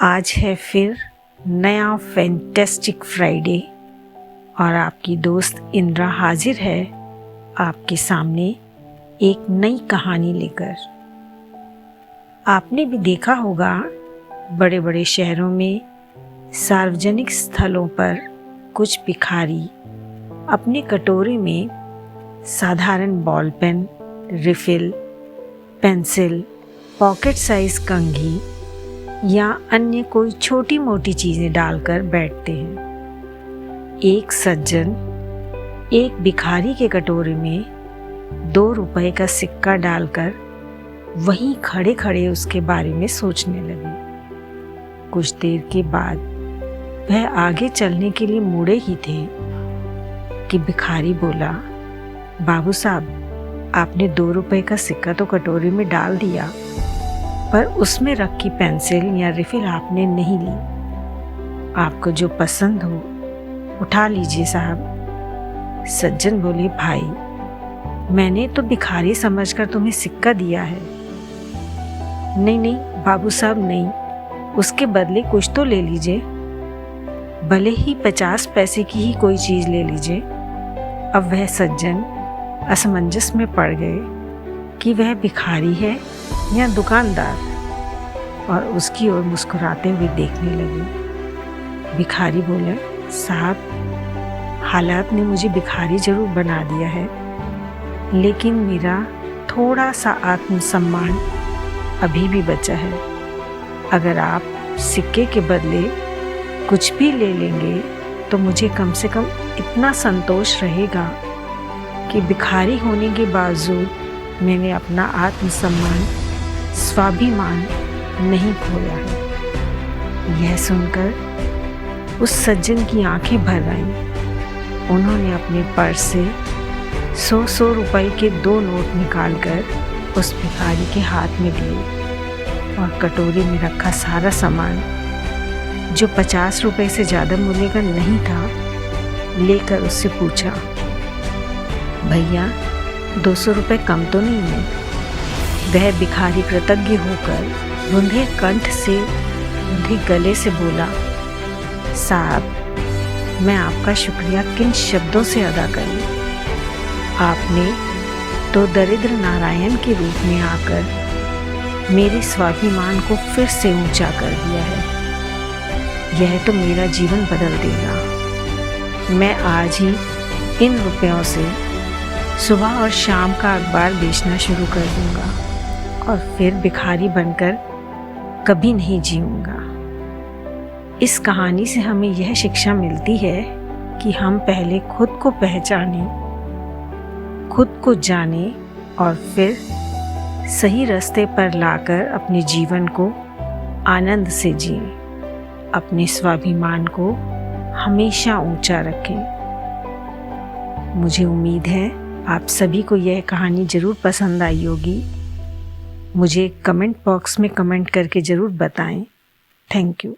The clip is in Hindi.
आज है फिर नया फैंटेस्टिक फ्राइडे और आपकी दोस्त इंद्रा हाजिर है आपके सामने एक नई कहानी लेकर। आपने भी देखा होगा बड़े बड़े शहरों में सार्वजनिक स्थलों पर कुछ भिखारी अपने कटोरे में साधारण ball pen, refill, pencil, pocket size कंघी या अन्य कोई छोटी मोटी चीज़ें डालकर बैठते हैं। एक सज्जन एक भिखारी के कटोरे में 2 रुपए का सिक्का डालकर वहीं खड़े खड़े उसके बारे में सोचने लगे। कुछ देर के बाद वह आगे चलने के लिए मुड़े ही थे कि भिखारी बोला, बाबू साहब, आपने 2 रुपए का सिक्का तो कटोरे में डाल दिया, पर उसमें रखी पेंसिल या रिफिल आपने नहीं ली। आपको जो पसंद हो उठा लीजिए साहब। सज्जन बोले, भाई, मैंने तो भिखारी समझकर तुम्हें सिक्का दिया है। नहीं नहीं बाबू साहब, नहीं, उसके बदले कुछ तो ले लीजिए, भले ही 50 पैसे की ही कोई चीज़ ले लीजिए। अब वह सज्जन असमंजस में पड़ गए कि वह भिखारी है या दुकानदार, और उसकी ओर मुस्कुराते हुए देखने लगे। भिखारी बोले, साहब, हालात ने मुझे भिखारी जरूर बना दिया है, लेकिन मेरा थोड़ा सा आत्मसम्मान अभी भी बचा है। अगर आप सिक्के के बदले कुछ भी ले लेंगे तो मुझे कम से कम इतना संतोष रहेगा कि भिखारी होने के बावजूद मैंने अपना आत्मसम्मान, स्वाभिमान नहीं खोया है। यह सुनकर उस सज्जन की आंखें भर आईं। उन्होंने अपने पर्स से 100 रुपए के 2 नोट निकालकर उस भिखारी के हाथ में दिए और कटोरे में रखा सारा सामान, जो 50 रुपए से ज़्यादा मूल्य का नहीं था, लेकर उससे पूछा, भैया, 200 रुपये कम तो नहीं है? वह भिखारी कृतज्ञ होकर रुंधे कंठ से, रुंधे गले से बोला, साहब, मैं आपका शुक्रिया किन शब्दों से अदा करूं? आपने तो दरिद्र नारायण के रूप में आकर मेरे स्वाभिमान को फिर से ऊंचा कर दिया है। यह तो मेरा जीवन बदल देगा। मैं आज ही इन रुपयों से सुबह और शाम का अखबार बेचना शुरू कर दूंगा और फिर भिखारी बनकर कभी नहीं जीऊंगा। इस कहानी से हमें यह शिक्षा मिलती है कि हम पहले खुद को पहचानें, खुद को जानें और फिर सही रास्ते पर लाकर अपने जीवन को आनंद से जिएं। अपने स्वाभिमान को हमेशा ऊंचा रखें। मुझे उम्मीद है आप सभी को यह कहानी ज़रूर पसंद आई होगी। मुझे कमेंट बॉक्स में कमेंट करके ज़रूर बताएं। Thank you.